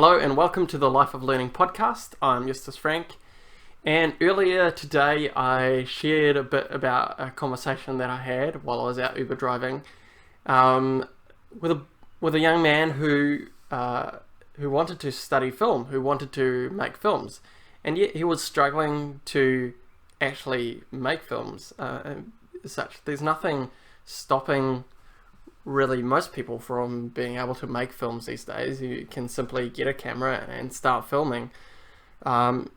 Hello and welcome to the Life of Learning podcast. I'm Eustace Frank, and earlier today I shared a bit about a conversation that I had while I was out Uber driving with a young man who wanted to study film, who wanted to make films, and yet he was struggling to actually make films. There's nothing stopping really most people from being able to make films these days. You can simply get a camera and start filming. And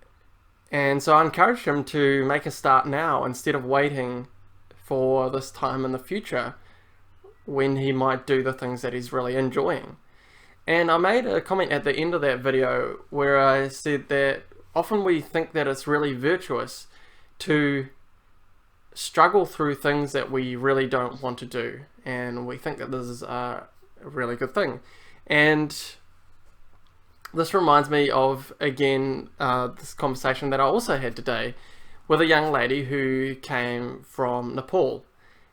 so I encouraged him to make a start now instead of waiting for this time in the future when he might do the things that he's really enjoying. And I made a comment at the end of that video where I said that often we think that it's really virtuous to struggle through things that we really don't want to do, and we think that this is a really good thing. And this reminds me of, again, this conversation that I also had today with a young lady who came from Nepal,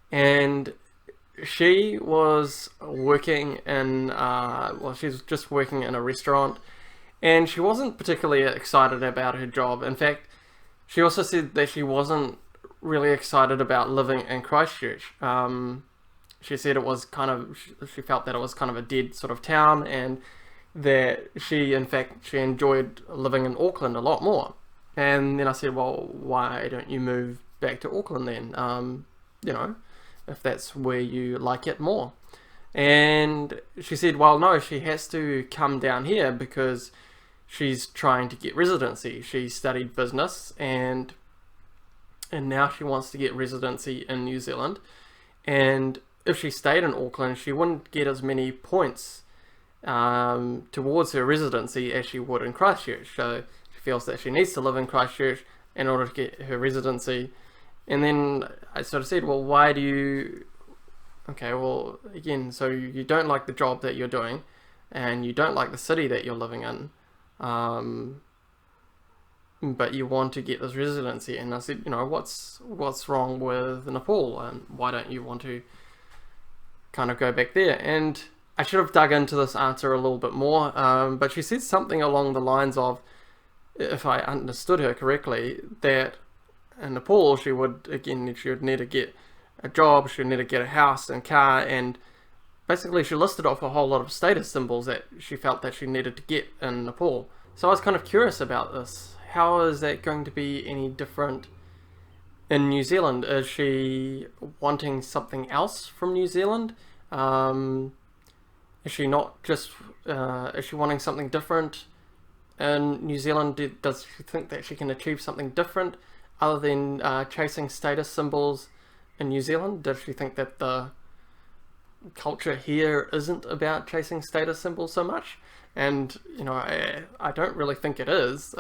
and she was working in she was just working in a restaurant, and she wasn't particularly excited about her job. In fact, she also said that she wasn't really excited about living in Christchurch. She said it was she felt that it was kind of a dead sort of town, and that she enjoyed living in Auckland a lot more. And then I said, well, why don't you move back to Auckland then? If that's where you like it more. And she said, well, no, she has to come down here because she's trying to get residency. She studied business, and now she wants to get residency in New Zealand. And if she stayed in Auckland, she wouldn't get as many points towards her residency as she would in Christchurch. So she feels that she needs to live in Christchurch in order to get her residency. And then I sort of said, well, why do you... Okay, well, again, so you don't like the job that you're doing, and you don't like the city that you're living in, but you want to get this residency. And I said, what's wrong with Nepal, and why don't you want to kind of go back there? And I should have dug into this answer a little bit more, but she said something along the lines of, if I understood her correctly, that in Nepal she would need to get a job, she would need to get a house and car, and basically she listed off a whole lot of status symbols that she felt that she needed to get in Nepal. So I was kind of curious about this. How is that going to be any different in New Zealand? Is she wanting something else from New Zealand? Is she wanting something different in New Zealand? Does she think that she can achieve something different other than chasing status symbols in New Zealand? Does she think that the culture here isn't about chasing status symbols so much? And I don't really think it is.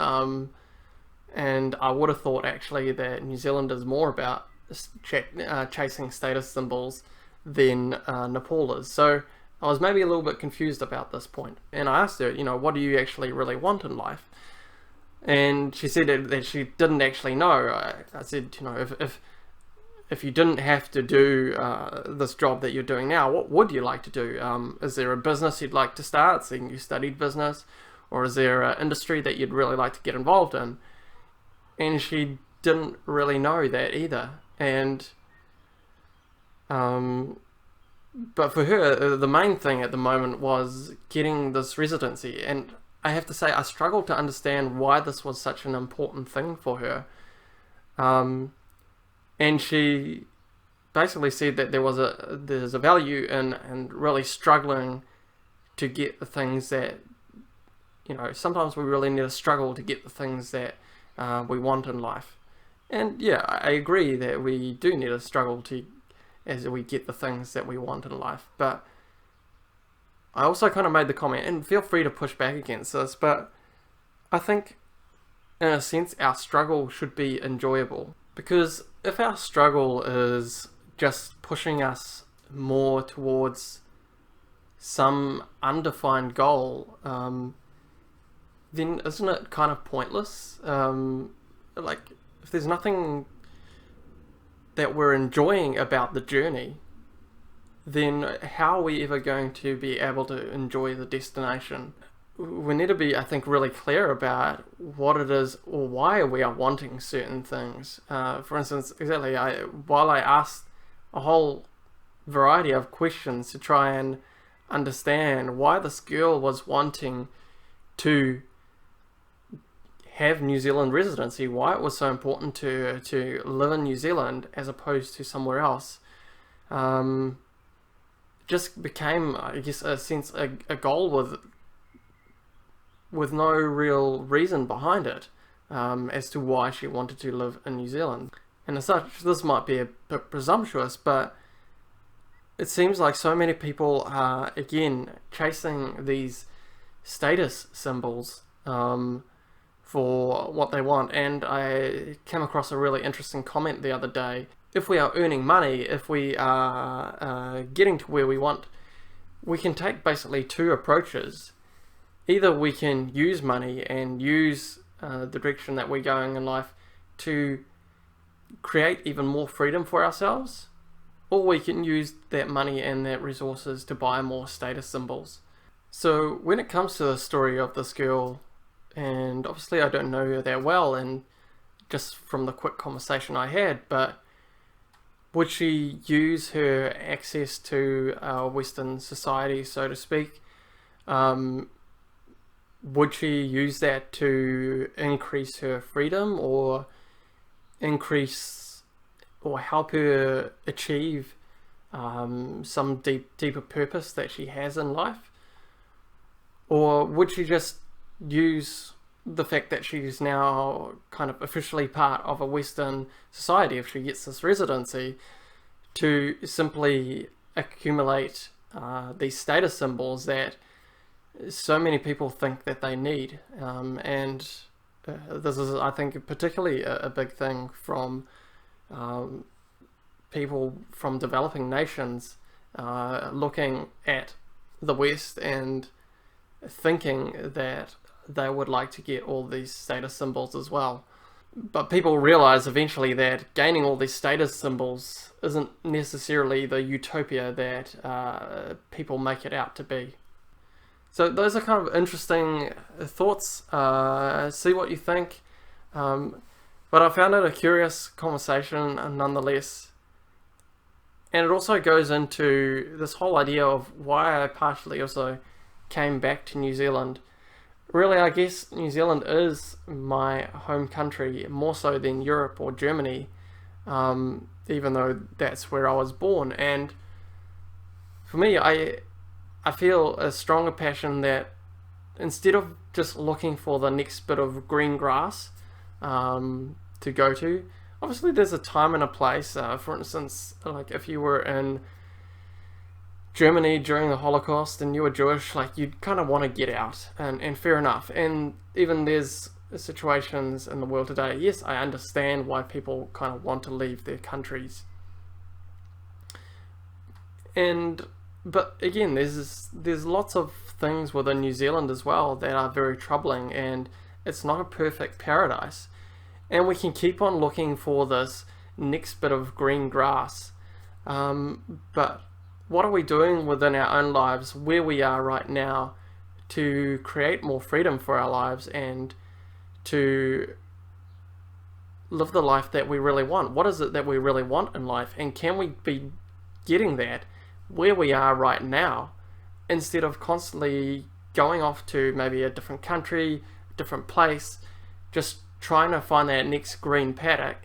And I would have thought actually that New Zealand is more about chasing status symbols than Nepal is. So I was maybe a little bit confused about this point. And I asked her, what do you actually really want in life? And she said that she didn't actually know. I said, if you didn't have to do this job that you're doing now, what would you like to do? Is there a business you'd like to start, seeing you studied business? Or is there an industry that you'd really like to get involved in? And she didn't really know that either. And but for her, the main thing at the moment was getting this residency. And I have to say, I struggled to understand why this was such an important thing for her. And she basically said that there's a value in really struggling to get the things that, sometimes we really need to struggle to get the things that we want in life. And yeah, I agree that we do need to struggle as we get the things that we want in life. But I also kind of made the comment, and feel free to push back against this, but I think in a sense our struggle should be enjoyable. Because if our struggle is just pushing us more towards some undefined goal, then isn't it kind of pointless? If there's nothing that we're enjoying about the journey, then how are we ever going to be able to enjoy the destination? we need to be, I think, really clear about what it is or why we are wanting certain things. For instance, exactly, while I asked a whole variety of questions to try and understand why this girl was wanting to have New Zealand residency, why it was so important to her to live in New Zealand as opposed to somewhere else, just became, I guess, a goal with no real reason behind it, as to why she wanted to live in New Zealand. And as such, this might be a bit presumptuous, but it seems like so many people are, again, chasing these status symbols for what they want. And I came across a really interesting comment the other day. If we are earning money, if we are getting to where we want, we can take basically two approaches. Either we can use money and use the direction that we're going in life to create even more freedom for ourselves, or we can use that money and that resources to buy more status symbols. So when it comes to the story of this girl, and obviously I don't know her that well, and just from the quick conversation I had, but would she use her access to Western society, so to speak? Would she use that to increase her freedom, or increase or help her achieve some deeper purpose that she has in life? Or would she just use the fact that she's now kind of officially part of a Western society, if she gets this residency, to simply accumulate these status symbols that so many people think that they need? And this is, I think, particularly a big thing from people from developing nations looking at the West and thinking that they would like to get all these status symbols as well. But people realize eventually that gaining all these status symbols isn't necessarily the utopia that people make it out to be. So those are kind of interesting thoughts. See what you think. But I found it a curious conversation nonetheless. And it also goes into this whole idea of why I partially also came back to New Zealand. Really, I guess New Zealand is my home country, more so than Europe or Germany, even though that's where I was born. And for me, I feel a stronger passion that instead of just looking for the next bit of green grass to go to, obviously there's a time and a place. For instance, like if you were in Germany during the Holocaust and you were Jewish, like you'd kind of want to get out, and fair enough. And even there's situations in the world today, yes, I understand why people kind of want to leave their countries. But again, there's lots of things within New Zealand as well that are very troubling, and it's not a perfect paradise. And we can keep on looking for this next bit of green grass, but what are we doing within our own lives, where we are right now, to create more freedom for our lives and to live the life that we really want? What is it that we really want in life, and can we be getting that where we are right now, instead of constantly going off to maybe a different country, different place, just trying to find that next green paddock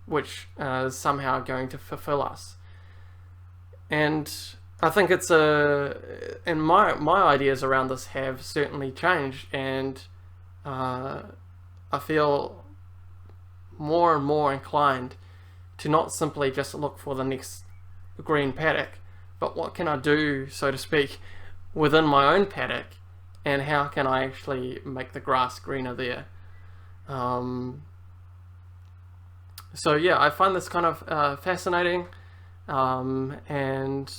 which is somehow going to fulfill us? And I think it's and my ideas around this have certainly changed, and I feel more and more inclined to not simply just look for the next green paddock, but what can I do, so to speak, within my own paddock, and how can I actually make the grass greener there? So yeah, I find this kind of fascinating, and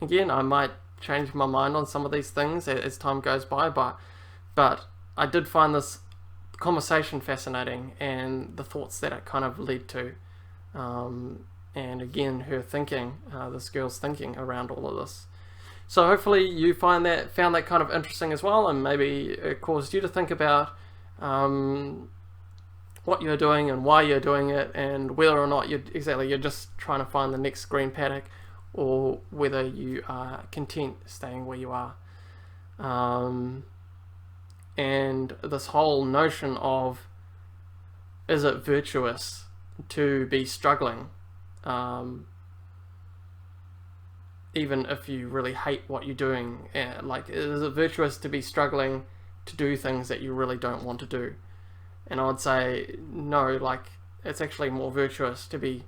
again, I might change my mind on some of these things as time goes by, but I did find this conversation fascinating, and the thoughts that it kind of led to, and again, her thinking, this girl's thinking around all of this. So hopefully you found that kind of interesting as well, and maybe it caused you to think about what you're doing and why you're doing it, and whether or not you're just trying to find the next green paddock, or whether you are content staying where you are. And this whole notion of, is it virtuous to be struggling, even if you really hate what you're doing? Like, is it virtuous to be struggling to do things that you really don't want to do? And I would say no. Like, it's actually more virtuous to be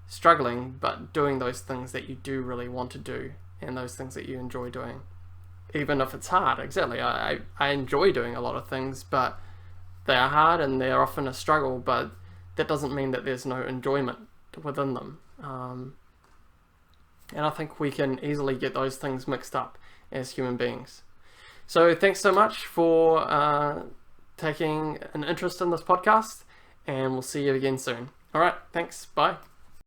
struggling but doing those things that you do really want to do, and those things that you enjoy doing, even if it's hard. Exactly. I enjoy doing a lot of things, but they are hard and they're often a struggle, but that doesn't mean that there's no enjoyment within them. And I think we can easily get those things mixed up as human beings. So thanks so much for taking an interest in this podcast, and we'll see you again soon. All right, thanks. Bye.